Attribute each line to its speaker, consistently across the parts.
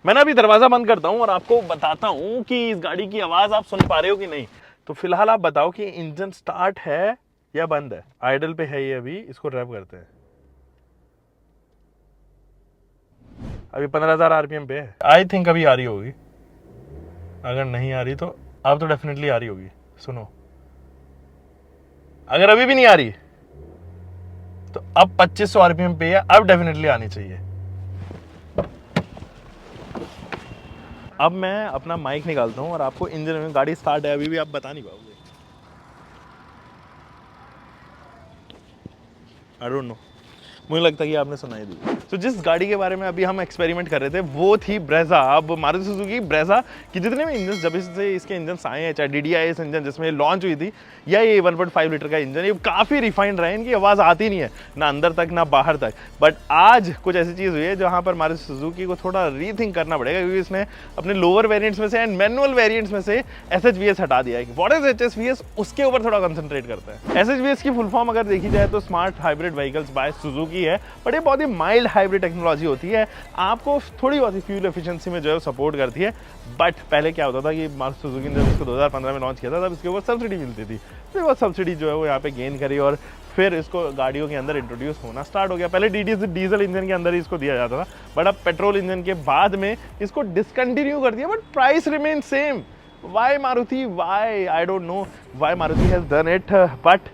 Speaker 1: मैं अभी दरवाजा बंद करता हूँ और आपको बताता हूँ कि इस गाड़ी की आवाज आप सुन पा रहे हो कि नहीं। तो फिलहाल आप बताओ कि इंजन स्टार्ट है या बंद है। आइडल पे है ये, अभी इसको रेव करते हैं। अभी 15,000 आरपीएम पे है। आई थिंक अभी आ रही होगी, अगर नहीं आ रही तो अब तो डेफिनेटली आ रही होगी। सुनो, अगर अभी भी नहीं आ रही तो अब 2500 आरपीएम पे है, अब डेफिनेटली आनी चाहिए। अब मैं अपना माइक निकालता हूं और आपको इंजन में गाड़ी स्टार्ट है अभी भी आप बता नहीं पाओगे। आई डोंट नो, मुझे लगता है कि आपने सुनाई दी। तो जिस गाड़ी के बारे में अभी हम एक्सपेरिमेंट कर रहे थे वो थी ब्रेजा। अब मारुति सुजुकी ब्रेजा की जितने भी इंजन, जब से इसके इंजन आए हैं, चाहे DDIS इंजन जिसमें लॉन्च हुई थी, या ये 1.5 लीटर का इंजन, ये काफ़ी रिफाइंड रहे। इनकी आवाज़ आती नहीं है ना अंदर तक ना बाहर तक। बट आज कुछ ऐसी चीज़ हुई है जहाँ पर मारुति सुजुकी को थोड़ा रीथिंक करना पड़ेगा, क्योंकि इसने अपने लोअर वेरियंट्स में से एंड मैनुअल वेरियंट्स में से SHVS हटा दिया है। व्हाट इज HSVS, उसके ऊपर थोड़ा कंसंट्रेट करता है। SHVS की फुल फॉर्म अगर देखी जाए तो smart hybrid vehicles by Suzuki है, बट ये बहुत ही माइल्ड हाइब्रिड टेक्नोलॉजी होती है। आपको थोड़ी बहुत फ्यूल एफिशिएंसी में जो है सपोर्ट करती है। बट पहले क्या होता था कि मारुति सुजुकी ने जब इसको 2015 में लॉन्च किया था तब इसके ऊपर सब्सिडी मिलती थी। फिर वो सब्सिडी जो है वो यहाँ पे गेन करी और फिर इसको गाड़ियों के अंदर इंट्रोड्यूस होना स्टार्ट हो गया। पहले डीजल इंजन के अंदर ही इसको दिया जाता था, बट अब पेट्रोल इंजन के बाद में इसको डिसकंटिन्यू कर दिया, but price remain same. Why Maruti, why, I don't know why Maruti has done it. But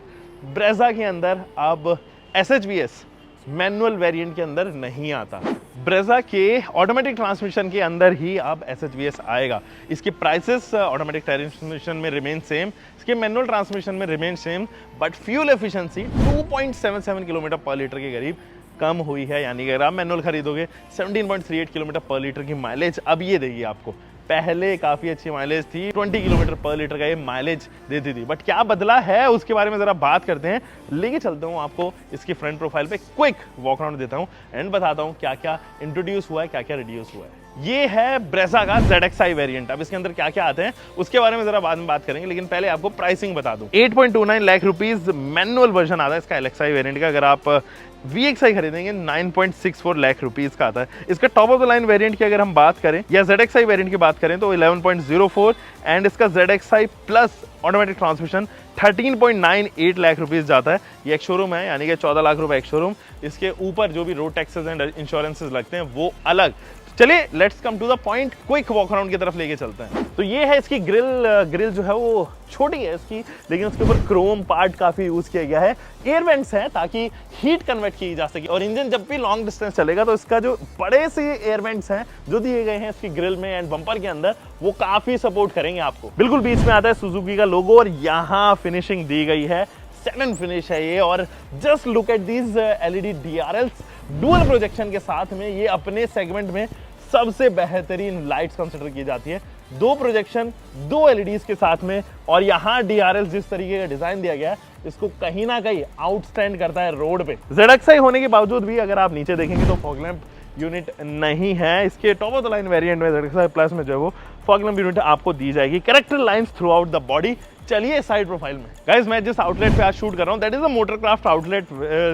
Speaker 1: Brezza के अंदर अब SHVS मैनुअल वेरिएंट के अंदर नहीं आता। ब्रेजा के ऑटोमेटिक ट्रांसमिशन के अंदर ही अब SHVS आएगा। इसके प्राइसेस ऑटोमेटिक ट्रांसमिशन में रिमेन सेम, इसके मैनुअल ट्रांसमिशन में remain same, but fuel efficiency 2.77 kilometre पर लीटर के करीब कम हुई है। यानी कि अगर आप मैनुअल खरीदोगे 17.38 किलोमीटर पर लीटर की माइलेज अब ये देगी आपको। पहले काफी अच्छी माइलेज थी, 20 किलोमीटर पर लीटर का ये माइलेज देती थी। बट क्या बदला है उसके बारे में जरा बात करते हैं। लेके चलता हूँ आपको इसकी फ्रंट प्रोफाइल पे, क्विक वॉक अराउंड देता हूँ एंड बताता हूँ क्या क्या इंट्रोड्यूस हुआ है, क्या क्या रिड्यूस हुआ है। ये है ब्रेजा का ZXi वेरिएंट। अब इसके अंदर क्या क्या आते हैं उसके बारे में जरा बाद में बात करेंगे, लेकिन पहले आपको प्राइसिंग बता दूं। 8.29 लाख रुपीस मैनुअल वर्जन आता है इसका LXi वेरिएंट का। अगर आप VXi खरीदेंगे 9.64 लाख रुपीस का आता है। इसका top of the line variant की अगर हम बात करें या ZXi वेरिएंट की बात करें तो 11.04 एंड इसका ZXi plus automatic transmission 13.98 lakh rupees जाता है। ये एक शोरूम है, यानी कि 14 लाख रुपए एक शोरूम। इसके ऊपर जो भी रोड टैक्सेस एंड इंश्योरेंसेस लगते हैं वो अलग। चलिए let's come to the point, quick walk around की तरफ लेके चलते हैं। तो ये है इसकी ग्रिल जो है वो छोटी है इसकी, लेकिन उसके ऊपर क्रोम पार्ट काफी यूज किया गया है। एयर वेंट्स है ताकि हीट कन्वर्ट की जा सके, और इंजन जब भी लॉन्ग डिस्टेंस चलेगा तो इसका जो बड़े से एयर वेंट्स हैं जो दिए गए हैं इसकी ग्रिल में एंड बम्पर के अंदर, वो काफी सपोर्ट करेंगे आपको। बिल्कुल बीच में आता है सुजुकी का लोगो और यहाँ फिनिशिंग दी गई है, सैटिन फिनिश है ये। और just look at these LED DRLs dual projection के साथ में, ये अपने सेगमेंट में सबसे बेहतरीन लाइट्स कंसिडर की जाती है। 2 प्रोजेक्शन 2 LEDs के साथ में, और यहाँ DRL जिस तरीके का डिजाइन दिया गया है इसको कहीं ना कहीं आउटस्टैंड करता है रोड पे। ZXi होने के बावजूद भी अगर आप नीचे देखेंगे तो फॉग लैंप यूनिट नहीं है। इसके top of the line variant में ZXi प्लस में जो है वो फॉग लैंप यूनिट आपको दी जाएगी। Character lines throughout the body. चलिए साइड प्रोफाइल में, गाइस मैं जिस आउटलेट पे आज शूट कर रहा हूँ that is a Motorcraft outlet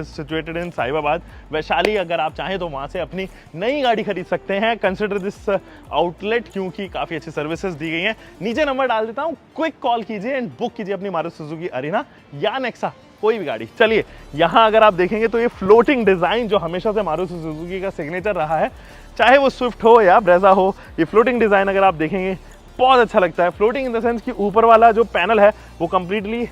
Speaker 1: situated in Sahibabad, Vaishali. अगर आप चाहें तो वहां से अपनी नई गाड़ी खरीद सकते हैं। कंसिडर दिस आउटलेट, क्योंकि काफी अच्छी सर्विसेज दी गई हैं। नीचे नंबर डाल देता हूँ, क्विक कॉल कीजिए एंड बुक कीजिए अपनी मारुति सुजुकी अरीना या नेक्सा, कोई भी गाड़ी। चलिए यहाँ अगर आप देखेंगे तो ये फ्लोटिंग डिजाइन जो हमेशा से मारुति सुजुकी का सिग्नेचर रहा है, चाहे वो स्विफ्ट हो या ब्रेजा हो, ये फ्लोटिंग डिजाइन अगर आप देखेंगे बहुत अच्छा लगता है। फ्लोटिंग इन द सेंस कि ऊपर वाला जो पैनल है वो कंप्लीटली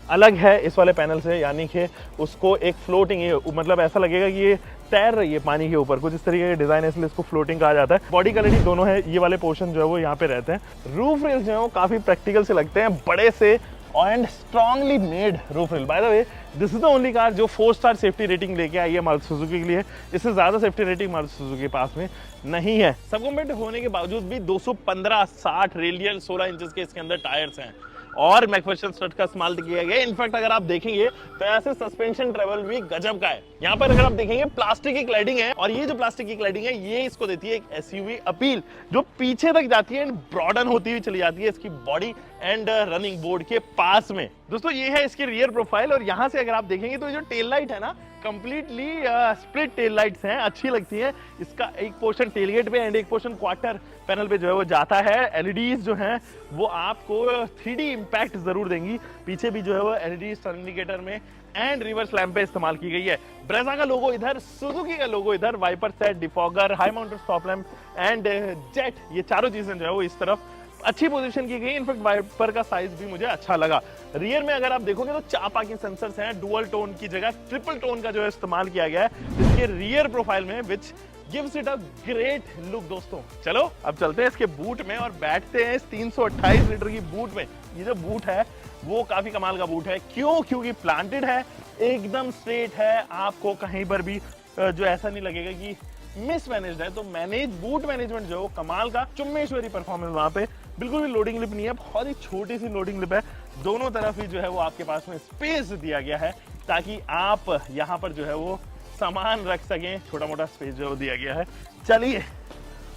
Speaker 1: अलग है इस वाले पैनल से, यानी कि उसको एक फ्लोटिंग, मतलब ऐसा लगेगा कि ये तैर रही है पानी के ऊपर, कुछ इस तरीके का डिजाइन है, इसलिए इसको फ्लोटिंग कहा जाता है। बॉडी कलर दोनों है, ये वाले पोर्शन जो है वो यहाँ पे रहते हैं। रूफ रेल्स जो है वो काफी प्रैक्टिकल से लगते हैं, बड़े से and strongly made roof rail. By the way this is the only car जो 4 स्टार सेफ्टी रेटिंग लेके आई है मारुति सुजुकी के लिए। इससे ज्यादा सेफ्टी रेटिंग मारुति सुजुकी के पास में नहीं है। सब कॉम्पैक्ट होने के बावजूद भी 215 60 रेडियल 16 इंचेस के इसके अंदर टायर्स हैं और मैकफर्शन स्टड का इस्तेमाल किया गया है। इनफैक्ट अगर आप देखेंगे तो ऐसे सस्पेंशन ट्रेवल भी गजब का है। यहाँ पर अगर आप देखेंगे प्लास्टिक की क्लैडिंग है, और ये जो प्लास्टिक की क्लैडिंग है ये इसको देती है एक SUV अपील, जो पीछे तक जाती है एंड ब्रॉडन होती हुई चली जाती है इसकी बॉडी एंड रनिंग बोर्ड के पास में। दोस्तों ये है इसकी रियर प्रोफाइल, और यहाँ से अगर आप देखेंगे तो ये जो टेल लाइट है ना, कंप्लीटली स्प्लिट टेल लाइट्स हैं, अच्छी लगती हैं। इसका एक पोर्शन टेलगेट पे एंड एक पोर्शन क्वार्टर पैनल पे जो है वो जाता है। एलईडीज जो हैं वो आपको 3D इम्पैक्ट जरूर देंगी। पीछे भी जो है वो एलईडी टर्न इंडिकेटर में एंड रिवर्स लैंप पे इस्तेमाल की गई है। ब्रेजा का लोगो इधर, सुजुकी का लोगो इधर, wiper set, defogger, high mounted stop lamp and jet, ये चारों चीजें जो है वो इस तरफ अच्छी पोजीशन की गई। इनफैक्ट वाइपर का साइज भी मुझे अच्छा लगा। रियर में अगर आप देखोगे तो 4 पार्किंग सेंसर्स हैं। डुअल टोन की जगह ट्रिपल टोन का जो है इस्तेमाल किया गया है इसके रियर प्रोफाइल में, which gives it a great look. दोस्तों चलो अब चलते हैं इसके बूट में और बैठते हैं इस 328 लीटर की बूट में। ये जो बूट है वो काफी कमाल का बूट है। क्यों? क्योंकि प्लांटेड है, एकदम स्ट्रेट है, आपको कहीं पर भी जो ऐसा नहीं लगेगा कि मिसमैनेज्ड है। तो बूट मैनेजमेंट जो कमाल का, चुम्मेश्वरी परफॉर्मेंस वहां पे। बिल्कुल भी लोडिंग लिप नहीं है, बहुत ही छोटी सी लोडिंग लिप है। दोनों तरफ ही जो है वो आपके पास में स्पेस दिया गया है ताकि आप यहाँ पर जो है वो सामान रख सकें। छोटा मोटा स्पेस जो दिया गया है। चलिए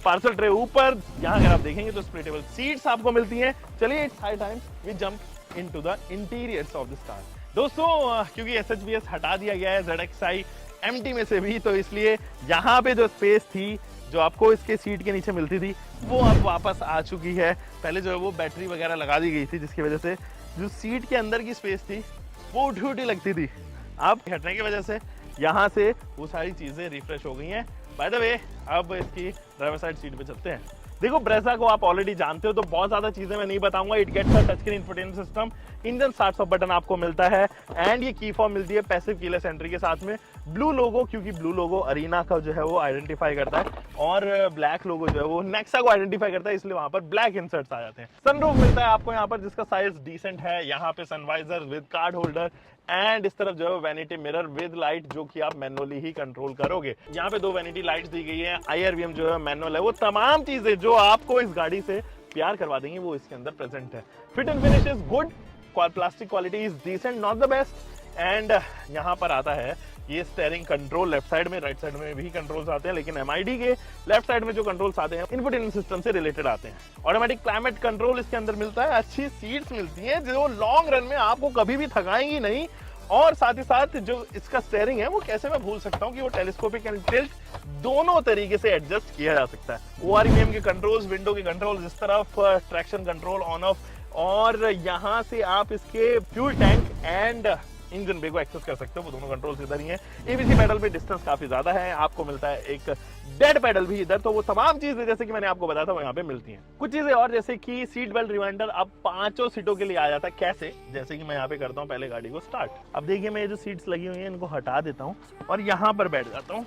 Speaker 1: पार्सल ट्रे ऊपर, यहाँ अगर आप देखेंगे तो स्प्लिटेबल सीट्स आपको मिलती हैं। चलिए it's high time we jump into the interiors of this car. दोस्तों क्योंकि SHBS हटा दिया गया है ZXi MT में से भी, तो इसलिए यहाँ पे जो स्पेस थी जो आपको इसके सीट के नीचे मिलती थी वो अब वापस आ चुकी है। पहले जो है वो बैटरी वगैरह लगा दी गई थी जिसकी वजह से जो सीट के अंदर की स्पेस थी वो उठी उठी लगती थी। अब हटने की वजह से यहाँ से वो सारी चीजें रिफ्रेश हो गई हैं। बाय द वे अब इसकी ड्राइवर साइड सीट पे चलते हैं। देखो ब्रेजा को आप ऑलरेडी जानते हो तो बहुत ज्यादा चीजें मैं नहीं बताऊंगा। It gets a touch screen infotainment system, engine start off button आपको मिलता है एंड ये की फॉर्म मिलती है पैसिव कीलेस एंट्री के साथ में। ब्लू लोगो, क्योंकि ब्लू लोगो अरीना का जो है वो आइडेंटिफाई करता है और ब्लैक लोगो जो है वो नेक्सा को आइडेंटिफाई करता है, इसलिए वहां पर ब्लैक इंसर्ट्स आ जाते हैं। सनरूफ मिलता है आपको यहाँ पर जिसका साइज डिसेंट है। यहाँ पे sun visor with card holder and इस तरफ जो है वैनिटी मिरर विद लाइट जो कि आप मैनुअली ही कंट्रोल करोगे। यहाँ पे 2 वैनिटी लाइट्स दी गई है। IRVM जो है मैनुअल है। वो तमाम चीजें जो आपको इस गाड़ी से प्यार करवा देंगी वो इसके अंदर प्रेजेंट है। Fit and finish is good, plastic quality is decent, not the best. And यहाँ पर आता है ये स्टीयरिंग कंट्रोल, लेफ्ट साइड में, राइट साइड में भी कंट्रोल्स आते हैं, लेकिन MID के लेफ्ट साइड में जो कंट्रोल्स आते हैं इंफोटेनमेंट सिस्टम से रिलेटेड आते हैं। ऑटोमेटिक क्लाइमेट कंट्रोल इसके अंदर मिलता है। अच्छी सीट्स मिलती हैं जो लॉन्ग रन में आपको कभी भी थकाएंगी नहीं। और साथ ही साथ जो इसका स्टीयरिंग है वो कैसे मैं भूल सकता हूँ कि वो टेलीस्कोपिक एंड टिल्ट दोनों तरीके से एडजस्ट किया जा सकता है। ORVM के कंट्रोल्स, विंडो के कंट्रोल्स, इस तरफ ट्रैक्शन कंट्रोल ऑन ऑफ, और यहाँ से आप इसके fuel tank and engine bay को एक्सेस कर सकते हो। वो दोनों कंट्रोल्स इधर ही हैं। ABC पैडल पे डिस्टेंस काफी ज्यादा है, आपको मिलता है एक डेड पैडल भी इधर। तो वो तमाम चीजें जैसे कि मैंने आपको बताया था वो यहाँ पे मिलती हैं। कुछ चीजें और जैसे कि सीट बेल्ट रिमाइंडर अब 5 सीटों के लिए आ जाता है। कैसे? जैसे कि मैं यहाँ पे करता हूँ पहले गाड़ी को स्टार्ट। अब देखिए मैं ये जो सीट्स लगी हुई है इनको हटा देता हूँ और यहाँ पर बैठ जाता हूँ।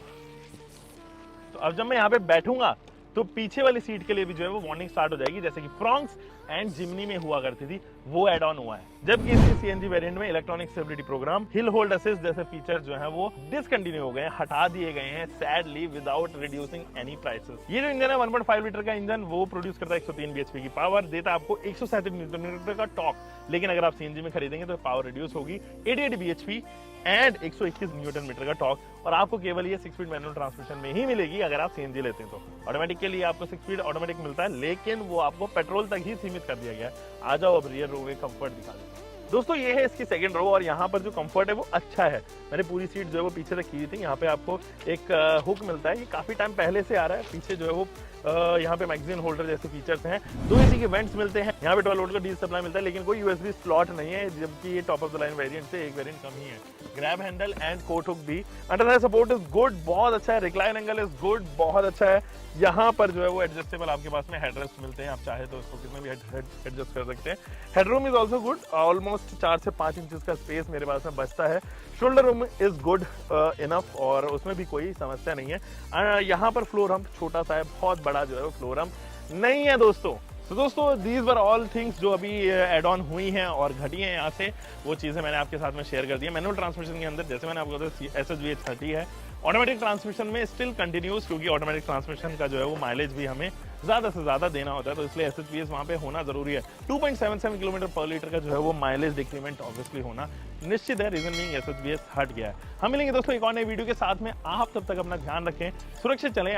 Speaker 1: तो अब जब मैं यहाँ पे बैठूंगा तो पीछे वाली सीट के लिए भी जो है वो वार्निंग स्टार्ट हो जाएगी, जैसे कि फ्रॉन्क्स एंड जिमनी में हुआ करती थी, वो एड ऑन हुआ है। जबकि इसकी CNG वेरिएंट में electronic stability programme, hill hold assist जैसे फीचर्स जो है वो डिसकंटिन्यू हो गए हैं, हटा दिए गए हैं, sadly without reducing any prices. ये जो इंजन है 1.5 लीटर का इंजन वो प्रोड्यूस करता है 103 bhp की पावर, देता है आपको 137 न्यूटन मीटर का टॉर्क। लेकिन अगर आप CNG में खरीदेंगे तो पावर रिड्यूस होगी 88 bhp एंड 121 न्यूटन मीटर का टॉर्क, और आपको केवल ये 6 स्पीड मैनुअल ट्रांसमिशन में ही मिलेगी अगर आप CNG लेते हैं तो। ऑटोमेटिक के लिए आपको 6 स्पीड ऑटोमेटिक मिलता है, लेकिन वो आपको पेट्रोल तक ही सीमित कर दिया गया है। आ जाओ अब रियर रो में कंफर्ट दिखा देता हूं। दोस्तों ये है इसकी सेकंड रो और यहाँ पर जो कंफर्ट है वो अच्छा है। मैंने पूरी सीट जो है वो पीछे तक की थी। यहाँ पे आपको एक हुक मिलता है, ये काफी टाइम पहले से आ रहा है। पीछे जो है वो यहाँ पे मैगजीन होल्डर जैसे फीचर्स हैं। 2 AC के वेंट्स मिलते हैं। यहाँ पे 12 वोल्ट का डीजल सप्लाई मिलता है, लेकिन कोई USB स्लॉट नहीं है, जबकि ये top of the line variant से एक वेरिएंट कम ही है। Grab handle and coat hook भी, under thigh support is good, बहुत अच्छा है। रिक्लाइन एंगल इज गुड, बहुत अच्छा है। यहाँ पर जो है वो एडजस्टेबल आपके पास में हेडरेस्ट मिलते हैं, आप चाहे तो उसको कितने भी एडजस्ट कर सकते हैं। Headroom is also good, almost 4 से 5 इंचेस का स्पेस मेरे पास में बचता है। Shoulder room is good enough और उसमें भी कोई समस्या नहीं है। यहाँ पर फ्लोर हम्प छोटा सा है, बहुत बड़ा जो है वो फ्लोर हम्प नहीं है दोस्तों। तो दोस्तों दीज वर ऑल थिंग्स जो अभी एड ऑन हुई हैं और घटी हैं यहाँ से, वो चीज़ें मैंने आपके साथ में शेयर कर दी है। मैनुअल ट्रांसमिशन के अंदर जैसे मैंने आपको बताया SHBS 30 है। ऑटोमेटिक ट्रांसमिशन में स्टिल कंटिन्यूस, क्योंकि ऑटोमेटिक ट्रांसमिशन का जो है वो माइलेज भी हमें ज़्यादा से ज़्यादा देना होता है, तो इसलिए SHBS वहाँ पे होना जरूरी है। 2.77 किलोमीटर पर लीटर का जो है वो माइलेज डिक्रीमेंट ऑब्वियसली होना निश्चित है। रीजन बीइंग SHBS हट गया है। हम मिलेंगे दोस्तों एक और नई वीडियो के साथ में। आप तब तक अपना ध्यान रखें, सुरक्षित चलें।